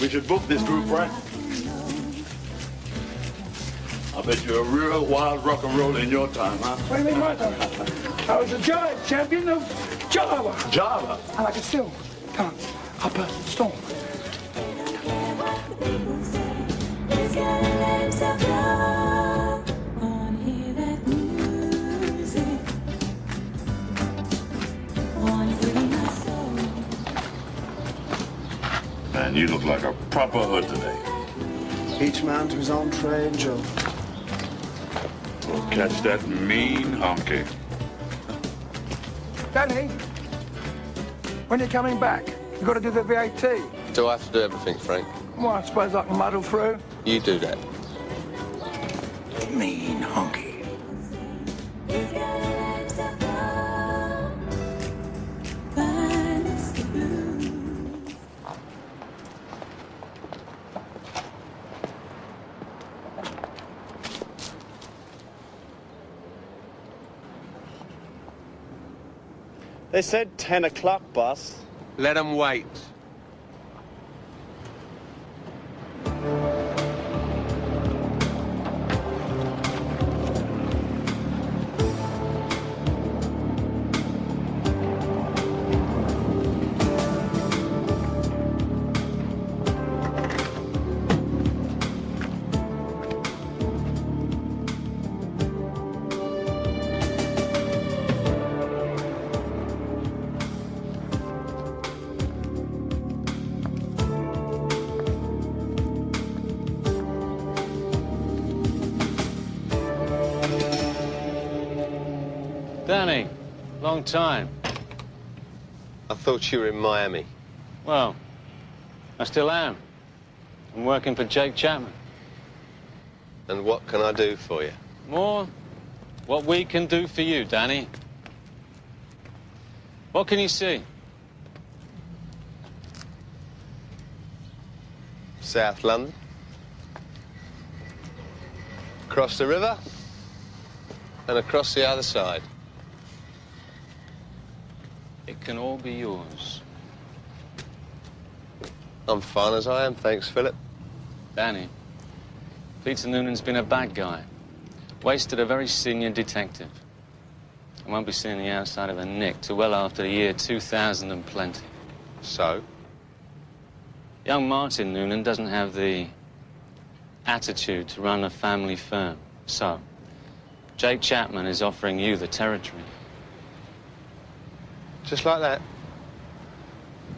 We should book this group, Frank. I bet you're a real wild rock and roller in your time, huh? What do you mean my time? I was a giant champion of Java. Java? I like it still. Come on, upper storm. Man, you look like a proper hood today. Each man to his own trade, Joe. We'll catch that mean honky. Danny, when you're coming back, you've got to do the VAT. Do I have to do everything, Frank? Well, I suppose I can muddle through. You do that. Mean honky. They said 10 o'clock, boss. Let them wait. Danny, long time. I thought you were in Miami. Well, I still am. I'm working for Jake Chapman. And what can I do for you? More what we can do for you, Danny. What can you see? South London. Across the river. And across the other side. It can all be yours. I'm fine as I am, thanks, Philip. Danny, Peter Noonan's been a bad guy. Wasted a very senior detective. I won't be seeing the outside of a nick till well after the year 2000 and plenty. So? Young Martin Noonan doesn't have the attitude to run a family firm. So, Jake Chapman is offering you the territory. Just like that?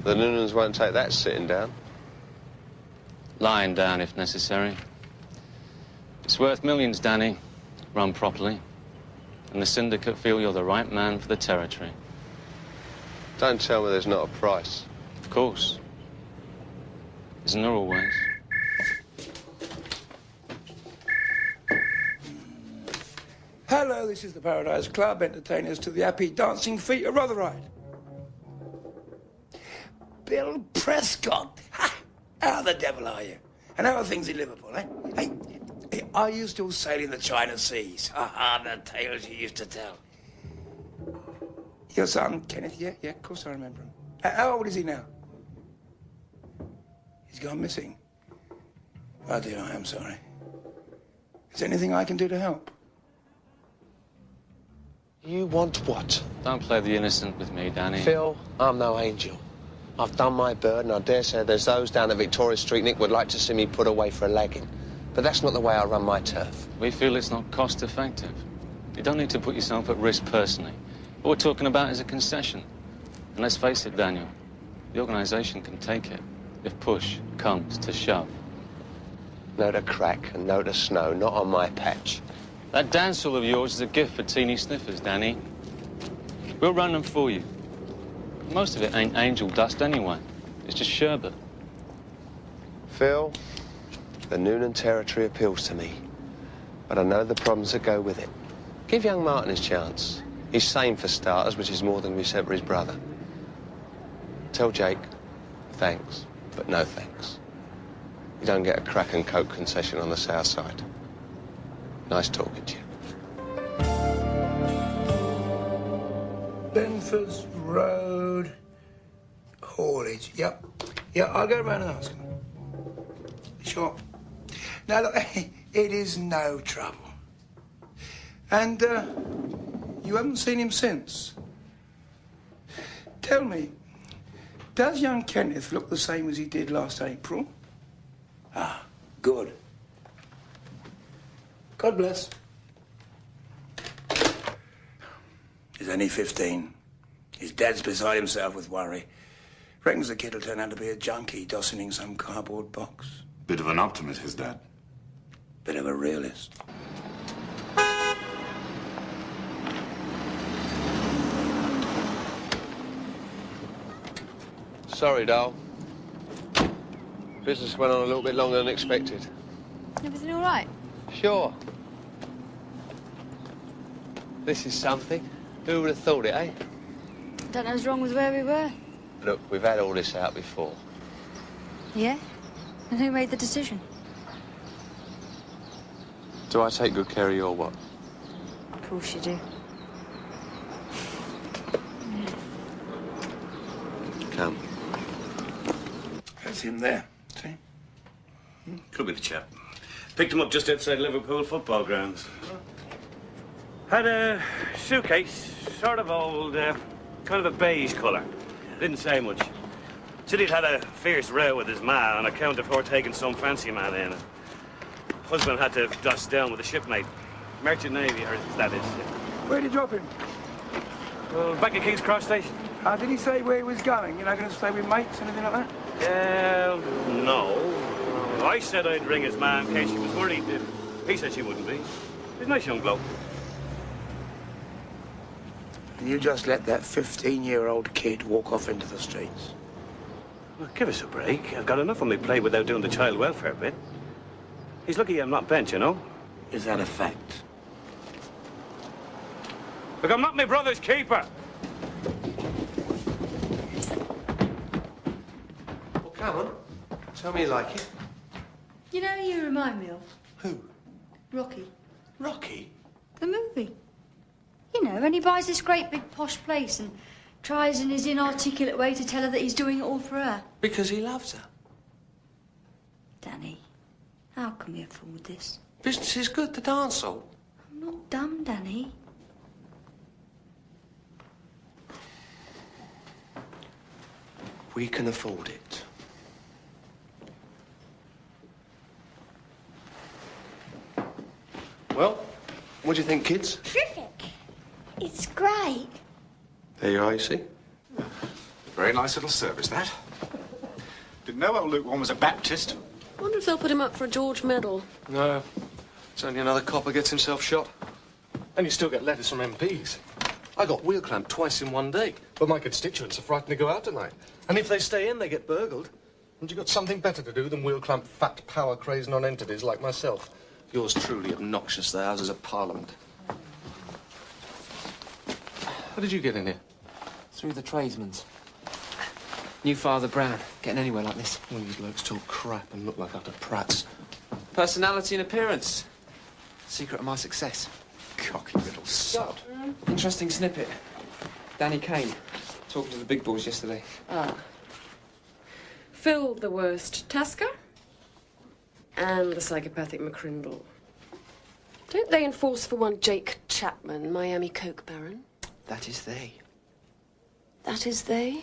The Noonans won't take that sitting down. Lying down, if necessary. It's worth millions, Danny, run properly. And the Syndicate feel you're the right man for the territory. Don't tell me there's not a price. Of course. Isn't there always? Hello, this is the Paradise Club. Entertainers to the happy dancing feet of Rotherhide. Bill Prescott. Ha! How the devil are you? And how are things in Liverpool, eh? Hey, are you still sailing the China Seas? Ah, the tales you used to tell. Your son, Kenneth, yeah, of course I remember him. How old is he now? He's gone missing. Oh dear, I am sorry. Is there anything I can do to help? You want what? Don't play the innocent with me, Danny. Phil, I'm no angel. I've done my bird, and I dare say there's those down at Victoria Street, Nick, would like to see me put away for a lagging. But that's not the way I run my turf. We feel it's not cost-effective. You don't need to put yourself at risk personally. What we're talking about is a concession. And let's face it, Daniel, the organisation can take it if push comes to shove. No to crack and no to snow, not on my patch. That dance hall of yours is a gift for teeny sniffers, Danny. We'll run them for you. Most of it ain't angel dust anyway. It's just sherbet. Phil, the Noonan territory appeals to me. But I know the problems that go with it. Give young Martin his chance. He's sane for starters, which is more than we said for his brother. Tell Jake, thanks, but no thanks. You don't get a crack and coke concession on the south side. Nice talking to you. Benford's Road, haulage. Yep. Yeah, I'll go around and ask him. Sure. Now, look, it is no trouble. And, you haven't seen him since? Tell me, does young Kenneth look the same as he did last April? Ah, good. God bless. He's only 15. His dad's beside himself with worry. Reckons the kid will turn out to be a junkie dossing in some cardboard box. Bit of an optimist, his dad. Bit of a realist. Sorry, doll. Business went on a little bit longer than expected. Everything all right? Sure. This is something. Who would have thought it, eh? Don't know what's wrong with where we were. Look, we've had all this out before. Yeah? And who made the decision? Do I take good care of your what? Of course you do. Come. That's him there, see? Could be the chap. Picked him up just outside Liverpool football grounds. Had a suitcase, sort of old, kind of a beige colour. Didn't say much. Said he'd had a fierce row with his ma on account of her taking some fancy man in. Husband had to dust down with a shipmate. Merchant Navy, or that is. Where'd he drop him? Well, back at King's Cross Station. Did he say where he was going? You're not going to stay with mates, anything like that? No. I said I'd ring his ma in case she was worried. He said she wouldn't be. He's a nice young bloke. And you just let that 15-year-old kid walk off into the streets? Well, give us a break. I've got enough on my plate without doing the child welfare bit. He's lucky I'm not bent, you know? Is that a fact? Look, I'm not my brother's keeper. Well, come on. Tell me you like it. You know who you remind me of? Who? Rocky. Rocky? The movie. You know, when he buys this great big posh place and tries in his inarticulate way to tell her that he's doing it all for her. Because he loves her. Danny, how can we afford this? Business is good, the dance hall. I'm not dumb, Danny. We can afford it. Well, what do you think, kids? Terrific. It's great. There you are, you see. Very nice little service, that. Didn't know old Luke one was a Baptist. Wonder if they'll put him up for a George Medal. No. It's only another copper gets himself shot. And you still get letters from MPs. I got wheel clamped twice in one day, but my constituents are frightened to go out tonight. And if they stay in, they get burgled. And you got something better to do than wheel clamp fat, power-crazed non-entities like myself. Yours truly obnoxious, the Houses of Parliament. How did you get in here? Through the tradesmen's. New Father Brown. Getting anywhere like this. Well, you blokes talk crap and look like utter prats. Personality and appearance. Secret of my success. Cocky little sod. Interesting snippet. Danny Kane. Talking to the big boys yesterday. Ah. Phil the worst Tasker. And the psychopathic McCrindle. Don't they enforce for one Jake Chapman, Miami coke baron? That is they. That is they?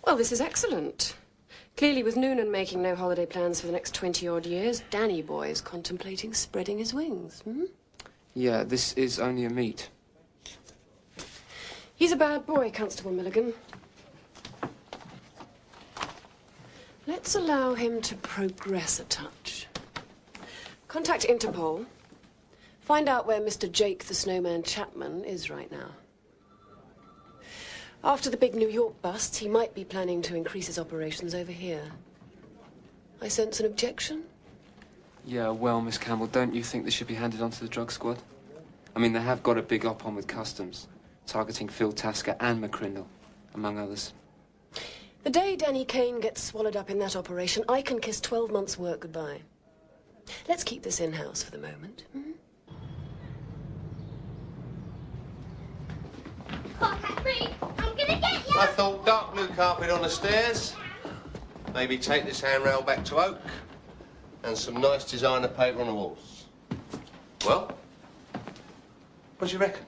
Well, this is excellent. Clearly, with Noonan making no holiday plans for the next 20-odd years, Danny boy is contemplating spreading his wings, hmm? Yeah, this is only a meet. He's a bad boy, Constable Milligan. Let's allow him to progress a touch. Contact Interpol. Find out where Mr. Jake the Snowman Chapman is right now. After the big New York busts, he might be planning to increase his operations over here. I sense an objection? Yeah, well, Miss Campbell, don't you think this should be handed on to the drug squad? I mean, they have got a big op-on with customs, targeting Phil Tasker and McCrindle, among others. The day Danny Kane gets swallowed up in that operation, I can kiss 12 months' work goodbye. Let's keep this in-house for the moment. Hmm? Can't catch me. I'm gonna get you. I thought dark blue carpet on the stairs. Maybe take this handrail back to oak and some nice designer paper on the walls. Well, what do you reckon?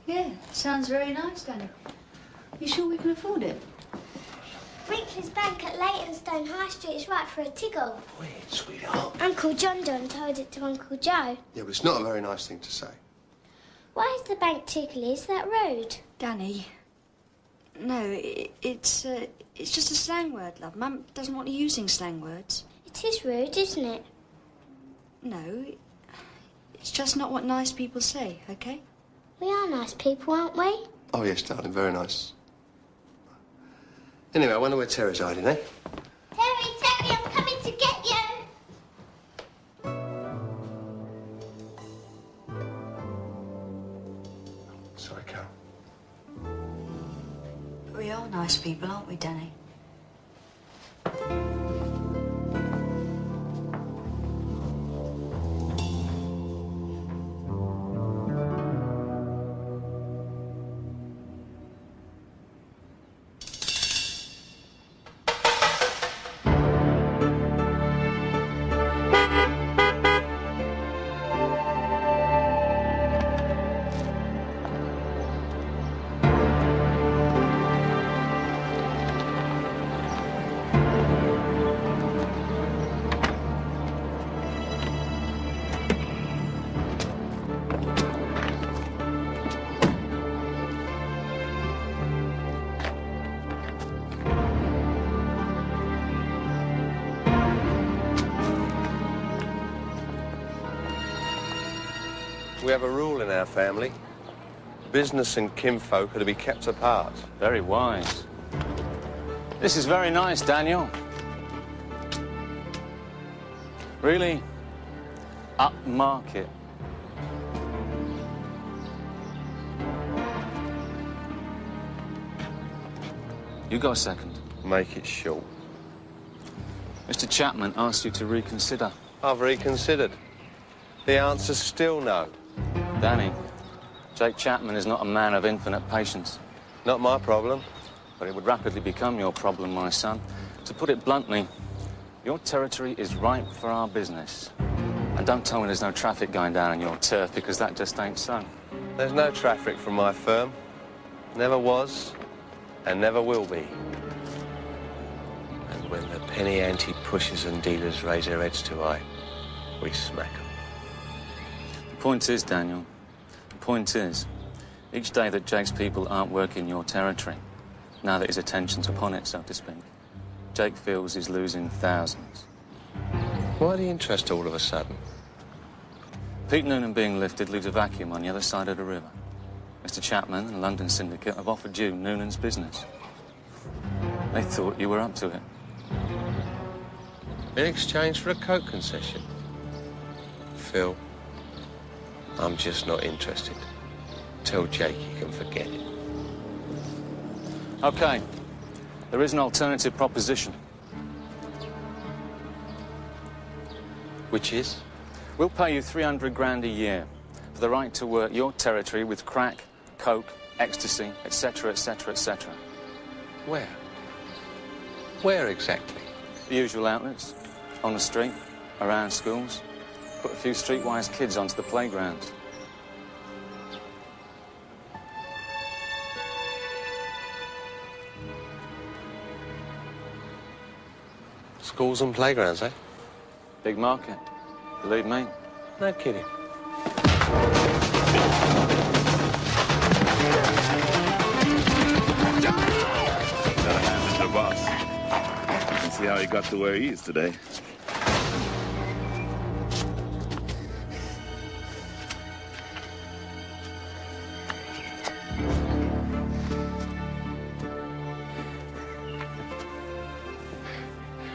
Yeah, sounds very nice, Danny. You sure we can afford it? Brinkley's Bank at Leytonstone High Street is right for a tiggle. Weird, sweetheart. Uncle John told it to Uncle Joe. Yeah, but it's not a very nice thing to say. Why is the bank tiggly? Is that rude? Danny. No, it's just a slang word, love. Mum doesn't want you using slang words. It is rude, isn't it? No, it's just not what nice people say, okay? We are nice people, aren't we? Oh, yes, darling, very nice. Anyway, I wonder where Terry's hiding, eh? Terry, I'm coming to get you. Sorry, Carol. We are nice people, aren't we, Danny? We have a rule in our family. Business and kinfolk are to be kept apart. Very wise. This is very nice, Daniel. Really upmarket. You go second. Make it short. Mr. Chapman asked you to reconsider. I've reconsidered. The answer's still no. Danny, Jake Chapman is not a man of infinite patience. Not my problem. But it would rapidly become your problem, my son. To put it bluntly, your territory is ripe for our business. And don't tell me there's no traffic going down on your turf, because that just ain't so. There's no traffic from my firm. Never was, and never will be. And when the penny ante pushers and dealers raise their heads too high, we smack them. The point is, Daniel, the point is, each day that Jake's people aren't working your territory, now that his attention's upon it, so to speak, Jake feels he's losing thousands. Why the interest all of a sudden? Pete Noonan being lifted leaves a vacuum on the other side of the river. Mr. Chapman and London Syndicate have offered you Noonan's business. They thought you were up to it. In exchange for a coke concession? Phil, I'm just not interested. Tell Jake he can forget it. Okay. There is an alternative proposition. Which is? We'll pay you 300 grand a year for the right to work your territory with crack, coke, ecstasy, etc., etc., etc. Where? Where exactly? The usual outlets. On the street, around schools. Put a few streetwise kids onto the playgrounds. Schools and playgrounds, eh? Big market. Believe me. No kidding. Mr. Boss. You can see how he got to where he is today.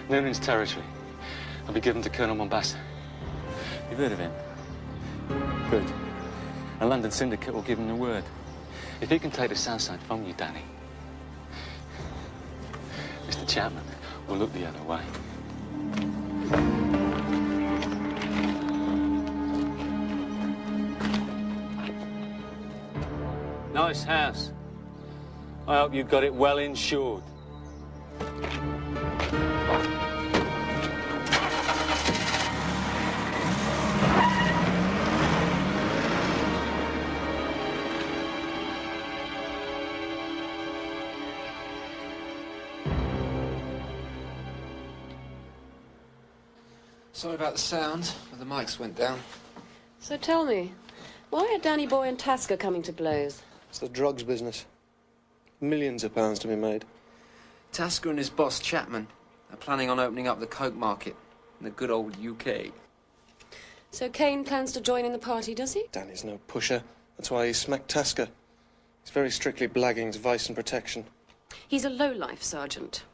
Noonan's territory. I'll be given to Colonel Mombasa. You've heard of him? Good. And London Syndicate will give him the word. If he can take the south side from you, Danny, Mr. Chapman will look the other way. Nice house. I hope you've got it well insured. Sorry about the sound, but the mics went down. So tell me, why are Danny Boy and Tasker coming to blows? It's the drugs business. Millions of pounds to be made. Tasker and his boss, Chapman, are planning on opening up the coke market in the good old UK. So Kane plans to join in the party, does he? Danny's no pusher. That's why he smacked Tasker. He's very strictly blagging's vice and protection. He's a lowlife, Sergeant.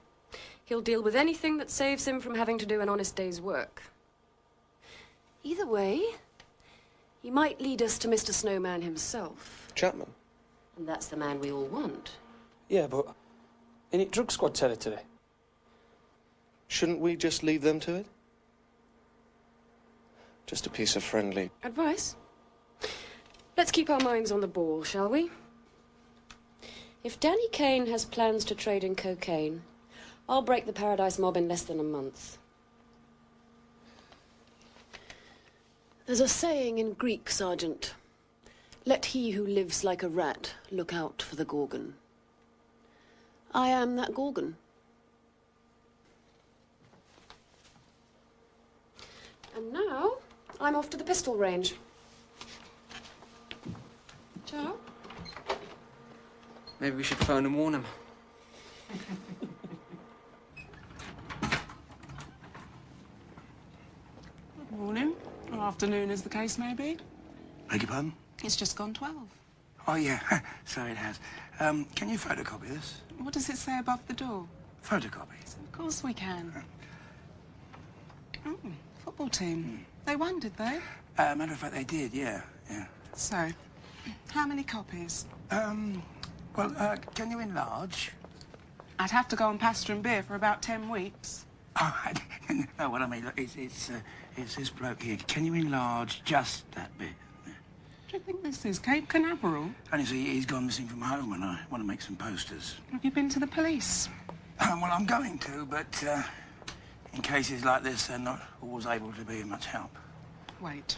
He'll deal with anything that saves him from having to do an honest day's work. Either way, he might lead us to Mr. Snowman himself. Chapman? And that's the man we all want. Yeah, but ain't it drug squad territory? Shouldn't we just leave them to it? Just a piece of friendly... Advice? Let's keep our minds on the ball, shall we? If Danny Kane has plans to trade in cocaine, I'll break the Paradise Mob in less than a month. There's a saying in Greek, Sergeant. Let he who lives like a rat look out for the Gorgon. I am that Gorgon. And now, I'm off to the pistol range. Ciao. Maybe we should phone and warn him. Good morning, or afternoon as the case may be. Beg your pardon? It's just gone 12. Oh, yeah. Sorry, it has. Can you photocopy this? What does it say above the door? Photocopy. Of course we can. Oh, football team. They won, did they? Matter of fact, they did, yeah. So, how many copies? Well, can you enlarge? I'd have to go on pasta and beer for about 10 weeks. Oh, no, what I mean, look, it's this bloke here. Can you enlarge just that bit? Do you think this is Cape Canaveral? Only see, he's gone missing from home and I want to make some posters. Have you been to the police? Well, I'm going to, but in cases like this, they're not always able to be of much help. Wait.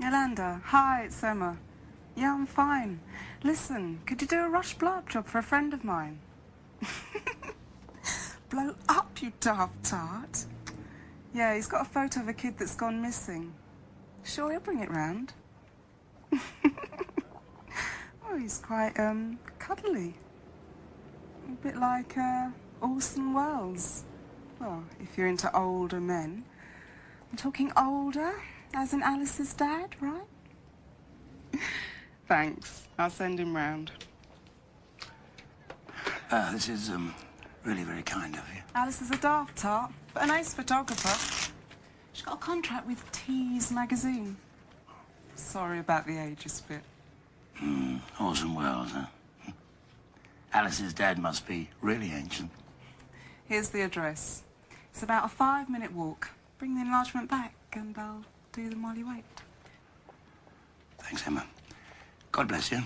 Yolanda, hi, it's Emma. Yeah, I'm fine. Listen, could you do a rush blow-up job for a friend of mine? Blow up, you daft tart. Yeah, he's got a photo of a kid that's gone missing. Sure, he'll bring it round. Oh, he's quite, cuddly. A bit like, Orson Welles. Well, if you're into older men. I'm talking older, as in Alice's dad, right? Thanks. I'll send him round. This is, really very kind of you. Alice is a daft tart, but an ace photographer. She's got a contract with Tease magazine. Sorry about the ageist bit. Orson Welles, huh? Alice's dad must be really ancient. Here's the address. It's about a 5-minute walk. Bring the enlargement back and I'll do them while you wait. Thanks, Emma. God bless you.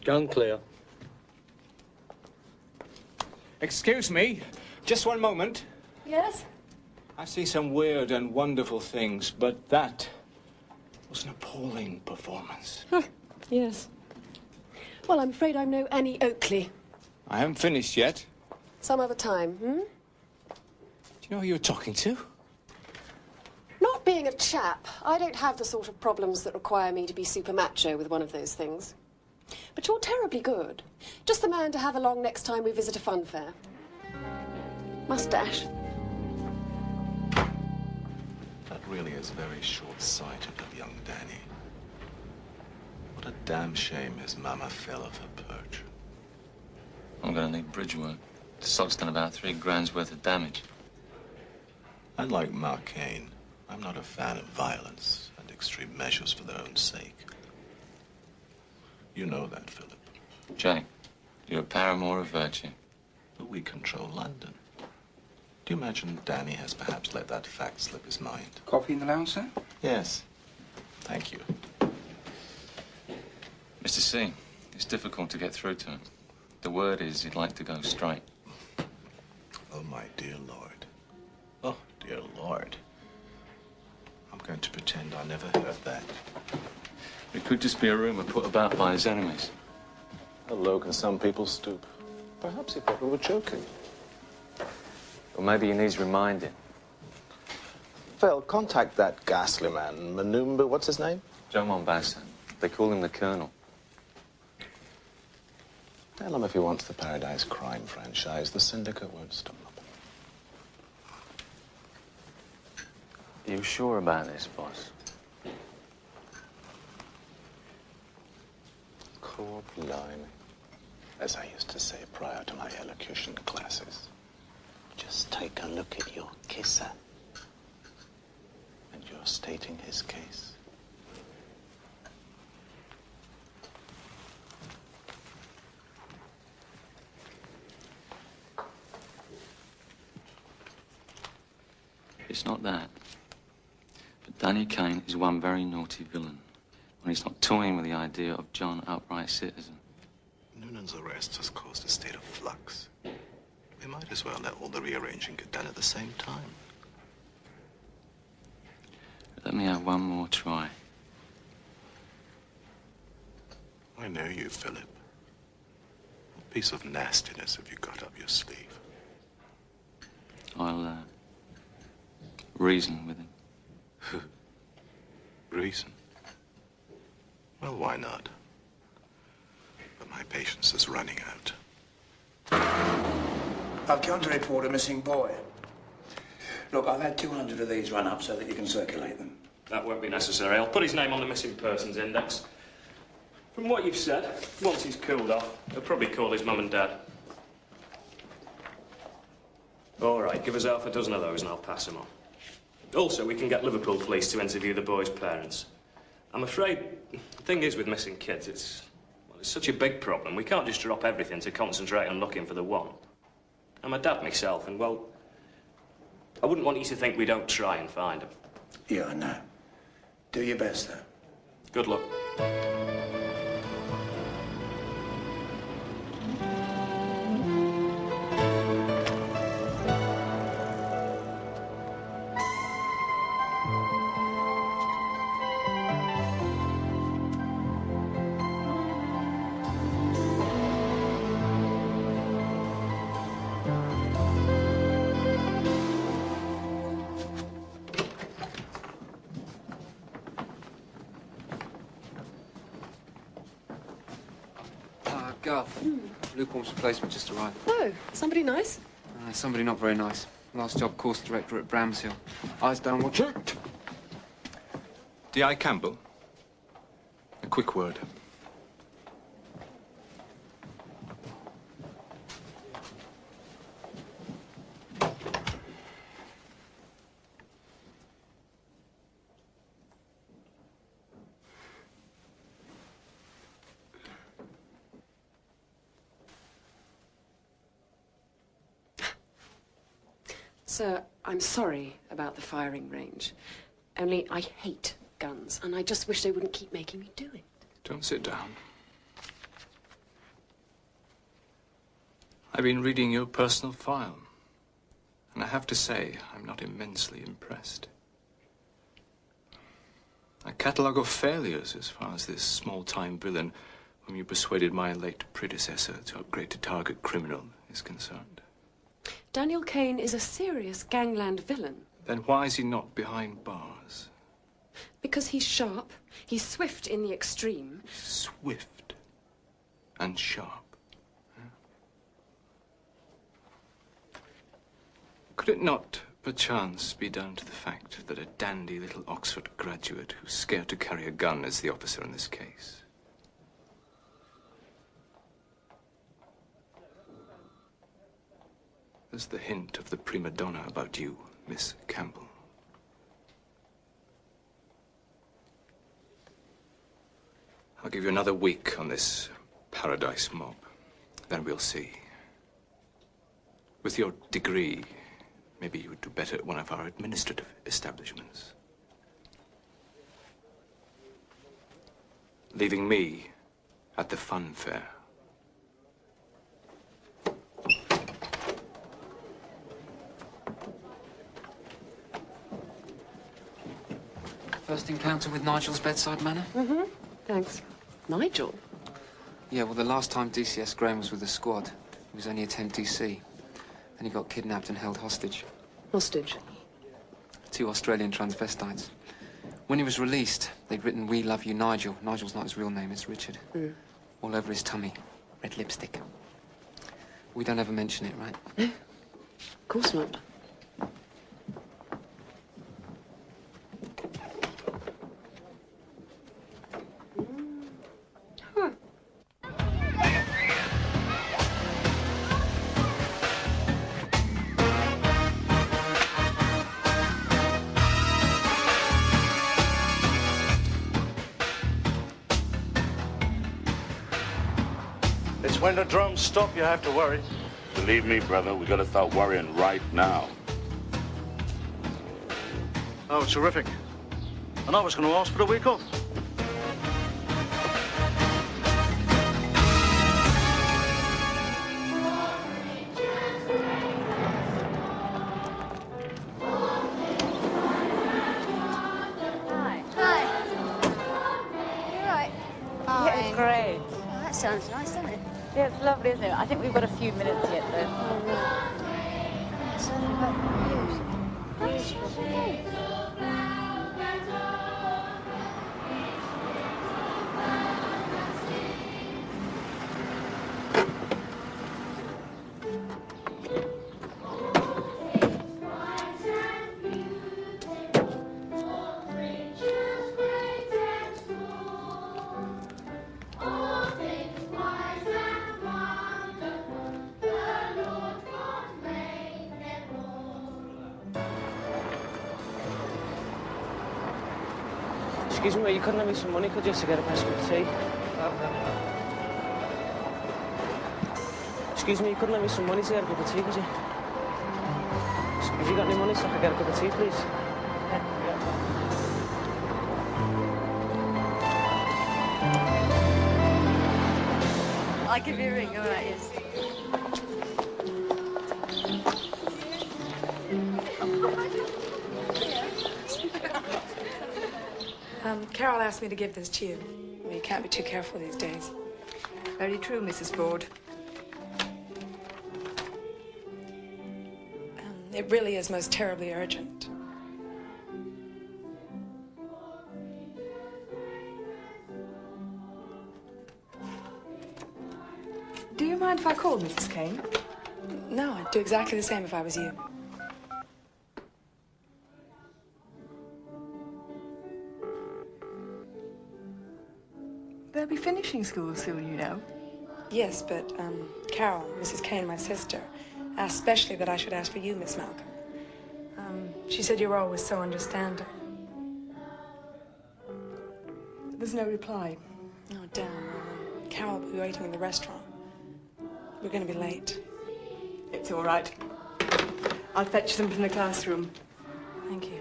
Gun clear. Excuse me, just one moment. Yes? I see some weird and wonderful things, but that was an appalling performance. Huh, yes. Well, I'm afraid I'm no Annie Oakley. I haven't finished yet. Some other time, hmm? Do you know who you're talking to? Not being a chap, I don't have the sort of problems that require me to be super macho with one of those things. But you're terribly good. Just the man to have along next time we visit a fun fair. Mustache. That really is very short-sighted of young Danny. What a damn shame his mama fell off her perch. I'm gonna need bridge work. The sod's done about 3 grand's worth of damage. Unlike Mark Kane, I'm not a fan of violence and extreme measures for their own sake. You know that, Philip. Jake, you're a paramour of virtue. But we control London. Do you imagine Danny has perhaps let that fact slip his mind? Coffee in the lounge, sir? Yes. Thank you. Mr. C, it's difficult to get through to him. The word is he'd like to go straight. Oh, my dear Lord. Oh, dear Lord. I'm going to pretend I never heard that. It could just be a rumor put about by his enemies. How low can some people stoop? Perhaps he thought we were joking. Or maybe he needs reminding. Phil, contact that ghastly man, Manumba, what's his name? Joe Mombasa. They call him the Colonel. Tell him if he wants the Paradise Crime franchise, the Syndicate won't stop. Are you sure about this, boss? Cool blimey. As I used to say prior to my elocution classes. Just take a look at your kisser. And you're stating his case. It's not that. But Danny Kane is one very naughty villain when he's not toying with the idea of John upright citizen. Noonan's arrest has caused a state of flux. We might as well let all the rearranging get done at the same time. Let me have one more try. I know you, Philip. What piece of nastiness have you got up your sleeve? I'll, reason with him. Reason? Well, why not? But my patience is running out. I've come to report a missing boy. Look, I've had 200 of these run up so that you can circulate them. That won't be necessary. I'll put his name on the missing persons index. From what you've said, once he's cooled off, he'll probably call his mum and dad. All right, give us half a dozen of those and I'll pass them on. Also, we can get Liverpool police to interview the boy's parents. I'm afraid the thing is with missing kids, it's such a big problem. We can't just drop everything to concentrate on looking for the one. I'm a dad myself, and, well, I wouldn't want you to think we don't try and find him. Yeah, I know. Do your best, though. Good luck. Garth. Lukewarm's replacement just arrived. Oh, somebody nice? Somebody not very nice. Last job, course director at Bramshill. Eyes down, watch it. D.I. Campbell, a quick word. Sir, I'm sorry about the firing range. Only I hate guns, and I just wish they wouldn't keep making me do it. Don't sit down. I've been reading your personal file. And I have to say, I'm not immensely impressed. A catalogue of failures as far as this small-time villain whom you persuaded my late predecessor to upgrade to target criminal is concerned. Daniel Kane is a serious gangland villain. Then why is he not behind bars? Because he's sharp, he's swift in the extreme. Swift and sharp. Could it not, perchance, be down to the fact that a dandy little Oxford graduate who's scared to carry a gun is the officer in this case? There's the hint of the prima donna about you, Miss Campbell. I'll give you another week on this paradise mob. Then we'll see. With your degree, maybe you would do better at one of our administrative establishments. Leaving me at the fun fair. First encounter with Nigel's bedside manner? Mm-hmm. Thanks. Nigel? Yeah, well, the last time DCS Graham was with the squad, he was only a 10 DC. Then he got kidnapped and held hostage. Hostage? 2 Australian transvestites. When he was released, they'd written, "We love you, Nigel." Nigel's not his real name, it's Richard. Mm. All over his tummy. Red lipstick. We don't ever mention it, right? No. Of course not. It's when the drums stop you have to worry. Believe me, brother, we gotta start worrying right now. Oh, terrific. And I was going to ask for the week off. Hi. You right? Yeah, it's great. Oh, that sounds nice, doesn't it? Yeah, it's lovely, isn't it? I think we've got a few minutes yet, though. Oh, no. It's lovely, but beautiful. Excuse me, you couldn't lend me some money, could you, to get a nice cup of tea? Excuse me, you couldn't lend me some money to get a cup of tea, could you? Have you got any money so I could get a cup of tea, please? I'll give you a ring, all right, yes. Carol asked me to give this to you. Well, you can't be too careful these days. Very true, Mrs. Ford. It really is most terribly urgent. Do you mind if I call Mrs. Kane? No, I'd do exactly the same if I was you. They'll be finishing school soon, you know. Yes, but Carol, Mrs. Kane, my sister, asked specially that I should ask for you, Miss Malcolm. She said you were always so understanding. There's no reply. Oh, damn. Carol will be waiting in the restaurant. We're going to be late. It's all right. I'll fetch them from the classroom. Thank you.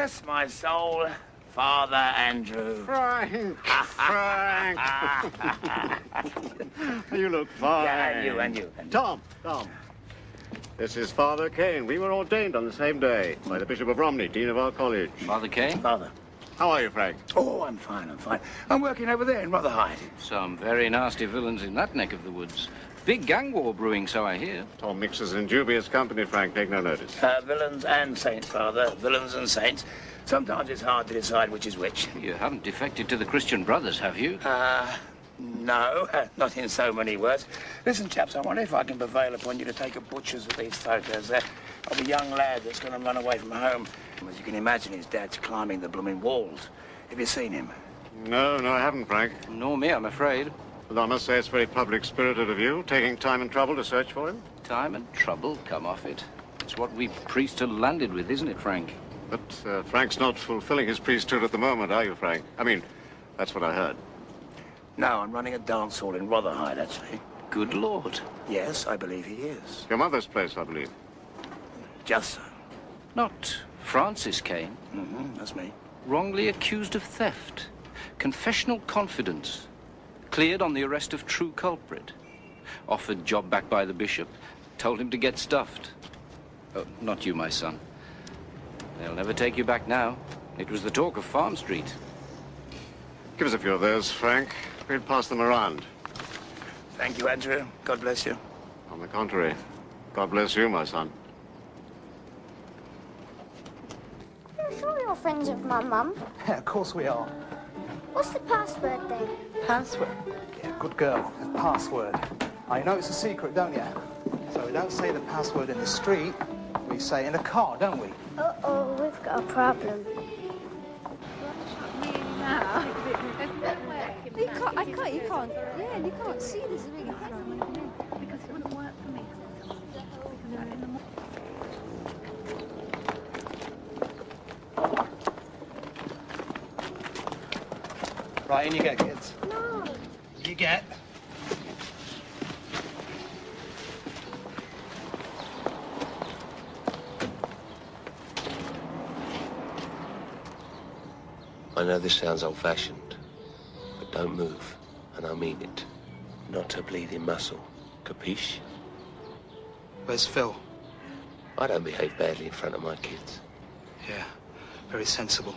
Bless my soul, Father Andrew. Frank! Frank! You look fine. Yeah, and you. Tom. This is Father Kane. We were ordained on the same day by the Bishop of Romney, Dean of our college. Father Kane? Father. How are you, Frank? Oh, I'm fine. I'm working over there in Rotherhithe. Some very nasty villains in that neck of the woods. Big gang war brewing, so I hear. Tom mixes in dubious company, Frank. Take no notice. Villains and saints, Father. Villains and saints. Sometimes it's hard to decide which is which. You haven't defected to the Christian Brothers, have you? No, not in so many words. Listen, chaps, I wonder if I can prevail upon you to take a butcher's at these photos there of a young lad that's going to run away from home. As you can imagine, his dad's climbing the blooming walls. Have you seen him? No, I haven't, Frank. Nor me, I'm afraid. But I must say it's very public-spirited of you, taking time and trouble to search for him. Time and trouble, come off it. It's what we priests are landed with, isn't it, Frank? But Frank's not fulfilling his priesthood at the moment, are you, Frank? I mean, that's what I heard. No, I'm running a dance hall in Rotherhithe, actually. Good Lord. Yes, I believe he is. Your mother's place, I believe. Just so. Not Francis Kane. That's me. Wrongly accused of theft. Confessional confidence. Cleared on the arrest of true culprit. Offered job back by the bishop. Told him to get stuffed. Oh, not you, my son. They'll never take you back now. It was the talk of Farm Street. Give us a few of those, Frank. We'll pass them around. Thank you, Andrew. God bless you. On the contrary, God bless you, my son. I'm sure you're friends with my mum. Yeah, of course we are. What's the password then? Password? Yeah, good girl. The password. I know it's a secret, don't you? So we don't say the password in the street. We say it in a car, don't we? Uh-oh, we've got a problem. You can't. Yeah, you can't see this ring. Because it wouldn't work for me. Right, in you get, kids. No. You get. I know this sounds old-fashioned, but don't move, and I mean it. Not a bleeding muscle. Capiche? Where's Phil? I don't behave badly in front of my kids. Yeah, very sensible.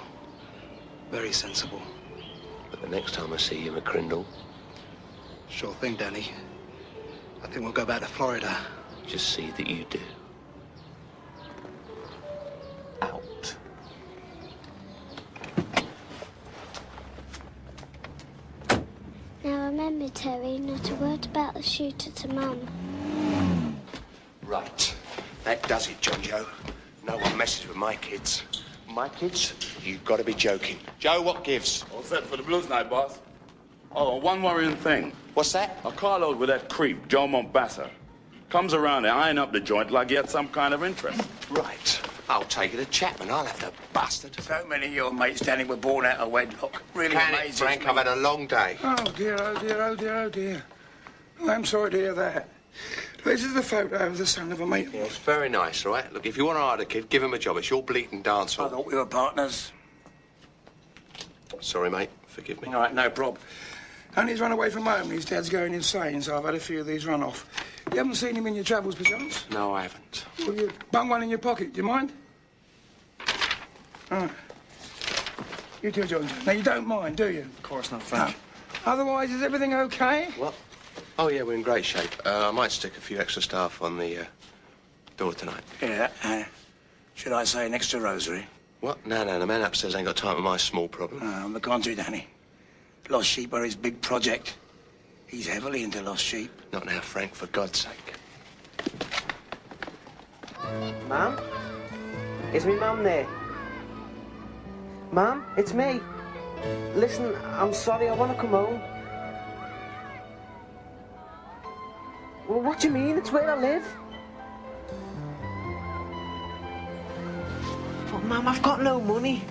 Very sensible. But the next time I see you, McCrindle... Sure thing, Danny. I think we'll go back to Florida. Just see that you do. Out. Now remember, Terry, not a word about the shooter to Mum. Right. That does it, John Joe. No one messes with my kids. My kids? You've got to be joking. Joe, what gives? All set for the blues night, boss. Oh, one worrying thing. What's that? A carload with that creep, Joe Mombassa. Comes around and eyeing up the joint like he had some kind of interest. Right. I'll take it to Chapman. I'll have the bastard. So many of your mates, Danny, were born out of wedlock. Really Can amazing. it, Frank? I've had a long day. Oh, dear, oh, dear, oh, dear, oh, dear. Oh, I'm sorry to hear that. This is the photo of the son of a mate. Yeah, it's very nice, all right? Look, if you want to hire the kid, give him a job. It's your bleating dance hall. I thought we were partners. Sorry, mate. Forgive me. All right, no prob. Only he's run away from home. His dad's going insane, so I've had a few of these run off. You haven't seen him in your travels, perchance? No, I haven't. Well, you bung one in your pocket. Do you mind? Oh. You too, John. Now, you don't mind, do you? Of course not, Frank. No. Otherwise, is everything okay? What? Oh, yeah, we're in great shape. I might stick a few extra staff on the door tonight. Yeah, should I say an extra rosary? What? No, the man upstairs ain't got time for my small problem. On the contrary, Danny. Lost sheep are his big project. He's heavily into lost sheep. Not now, Frank, for God's sake. Mum? Is me mum there? Mum, it's me. Listen, I'm sorry, I want to come home. Well, what do you mean? It's where I live. But, Mum, I've got no money.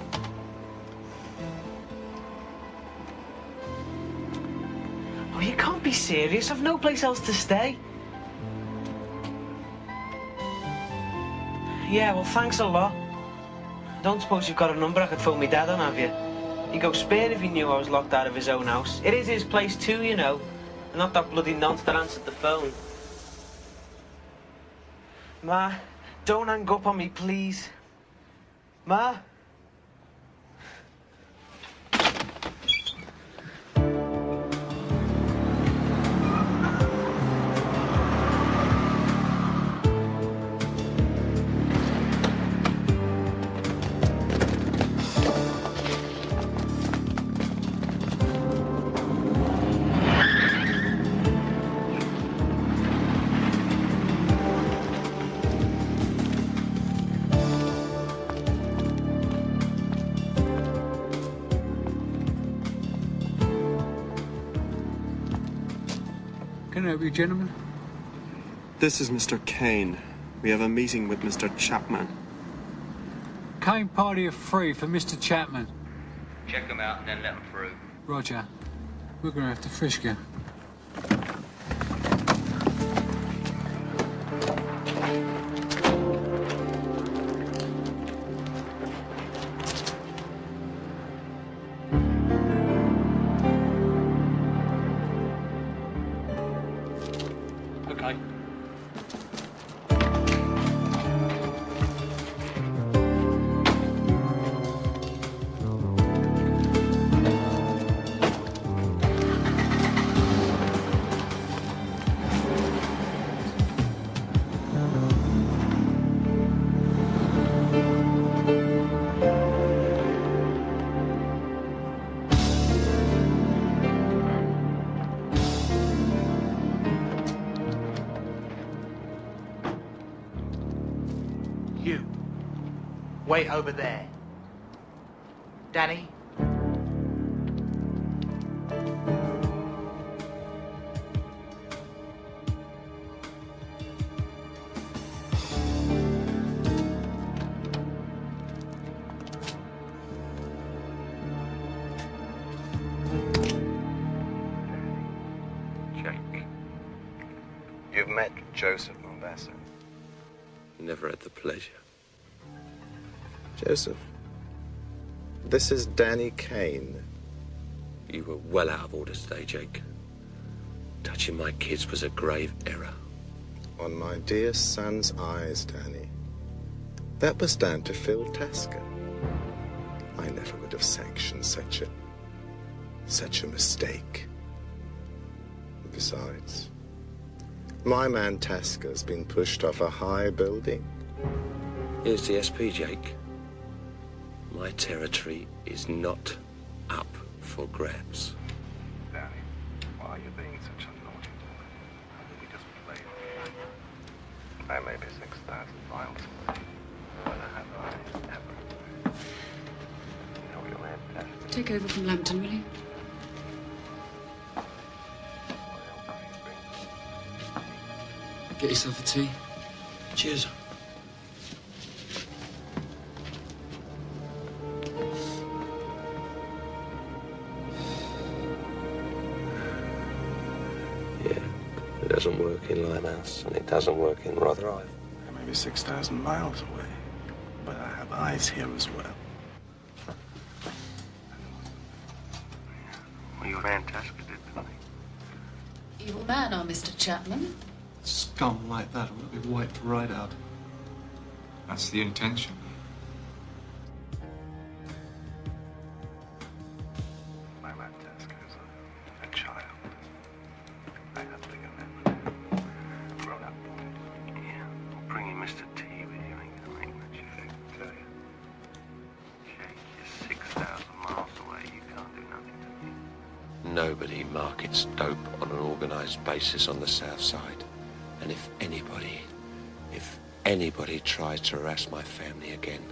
Oh, you can't be serious. I've no place else to stay. Yeah, well, thanks a lot. I don't suppose you've got a number I could phone me dad on, have you? He'd go spare if he knew I was locked out of his own house. It is his place too, you know. Not that bloody nonce that answered the phone. Ma, don't hang up on me, please. Ma? Can I help you, gentlemen? This is Mr. Kane. We have a meeting with Mr. Chapman. Kane party of 3 for Mr. Chapman. Check them out and then let them through. Roger. We're gonna have to frisk you. Okay. You. Wait over there. Danny? Jake, you've met Joseph Mombassa. Never had the pleasure. Joseph, this is Danny Kane. You were well out of order today, Jake. Touching my kids was a grave error. On my dear son's eyes, Danny. That was down to Phil Tasker. I never would have sanctioned such a mistake. Besides, my man Tasker's been pushed off a high building. Here's the SP, Jake. My territory is not up for grabs. Danny, why are you being such a naughty boy? How did we just play it? I may be 6,000 miles away, but I have eyes everywhere. You know your man Tasker. Take over from Lambton, will you? Get yourself a tea. Cheers. Yeah, it doesn't work in Limehouse, and it doesn't work in Rotherhithe. I may be 6,000 miles away, but I have eyes here as well. Well, your man Tasker did, didn't he? Evil man, our Mr. Chapman. Scum like that will be wiped right out. That's the intention. My man Tasker is a child. I have bigger men. Grown up boys. Yeah, bringing Mr. T with you ain't gonna make much effect, I tell you. Jake, you're 6,000 miles away. You can't do nothing to me. Nobody markets dope on an organised basis on the south side. And if anybody tries to harass my family again,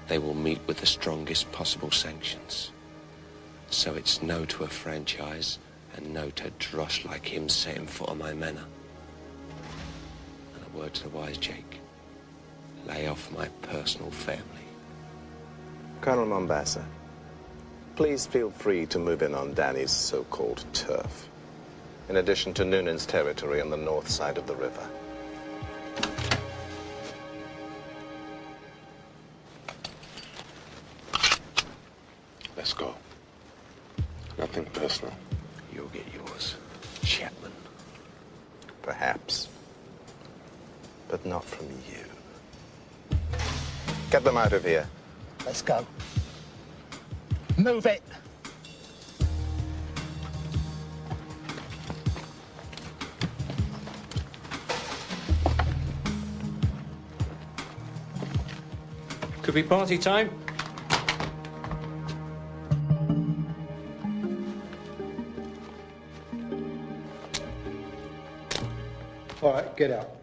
they will meet with the strongest possible sanctions. So it's no to a franchise and no to dross like him setting foot on my manor. And a word to the wise, Jake. Lay off my personal family. Colonel Mombassa, please feel free to move in on Danny's so-called turf, in addition to Noonan's territory on the north side of the river. Let's go. Nothing personal. You'll get yours, Chapman. Perhaps. But not from you. Get them out of here. Let's go. Move it. Could be party time. All right, get out.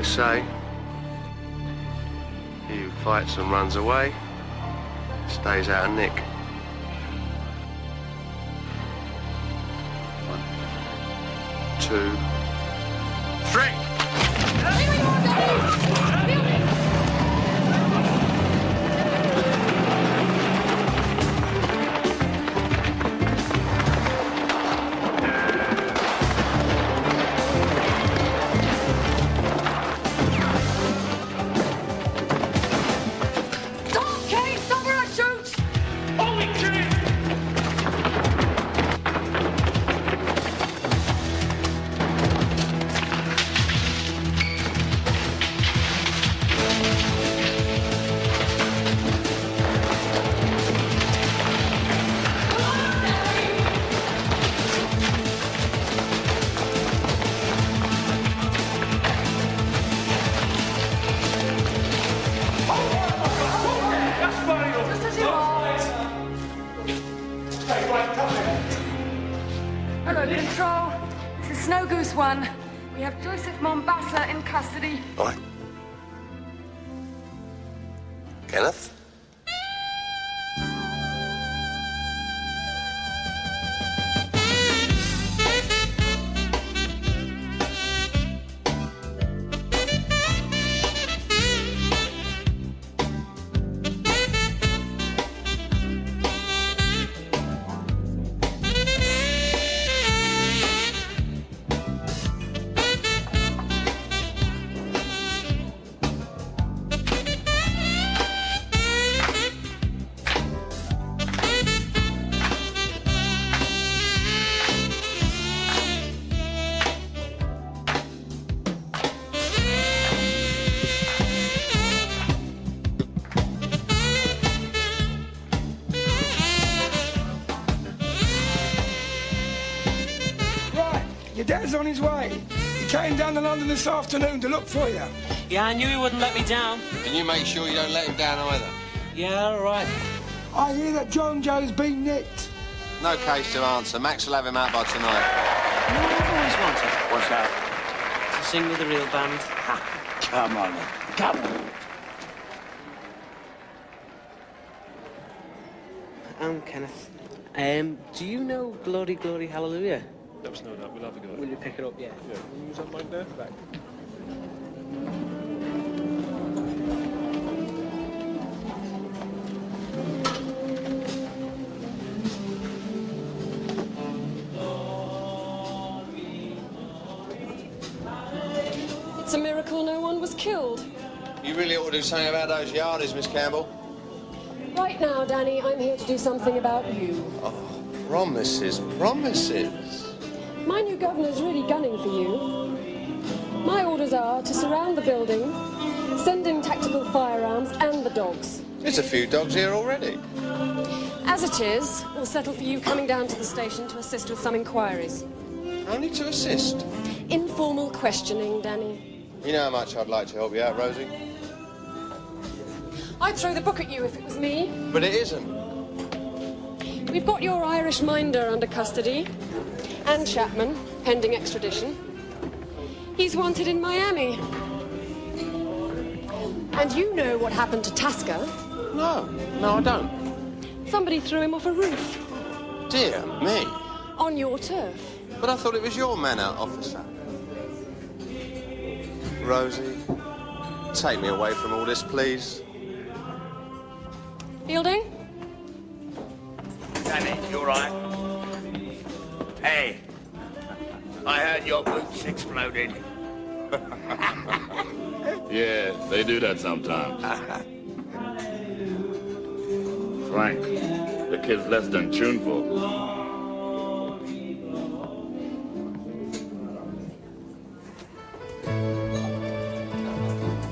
Say, he who fights and runs away stays out of nick. 1, 2, 3. Kenneth? Dad's on his way. He came down to London this afternoon to look for you. Yeah, I knew he wouldn't let me down. And you make sure you don't let him down either. Yeah, all right. I hear that John Joe's been nicked. No case to answer. Max will have him out by tonight. You know what I've always wanted? What's that? To sing with the real band. Ha, come on, then. Come on. Kenneth. Do you know Glory, Glory, Hallelujah? Let us know that. We'll have a go. Will you pick it up? Yeah. Yeah. Will you use that mic there? Right. You really ought to do something about those yardies, Miss Campbell. Right now, Danny, I'm here to do something about you. Oh, promises, promises. My new governor's really gunning for you. My orders are to surround the building, send in tactical firearms and the dogs. There's a few dogs here already. As it is, we'll settle for you coming down to the station to assist with some inquiries. Only to assist? Informal questioning, Danny. You know how much I'd like to help you out, Rosie? I'd throw the book at you if it was me. But it isn't. We've got your Irish minder under custody, and Chapman, pending extradition. He's wanted in Miami. And you know what happened to Tasker? No, I don't. Somebody threw him off a roof. Dear me. On your turf. But I thought it was your manor, officer. Rosie, take me away from all this, please. Fielding? Danny, you all right? Hey, I heard your boots exploded. Yeah, they do that sometimes. Frank, the kid's less than tuneful.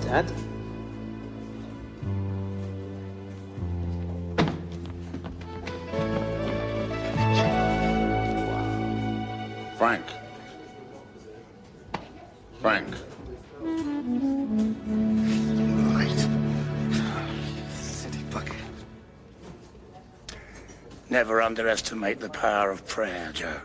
Dad? Frank. Frank. Right. City bucket. Never underestimate the power of prayer, Joe.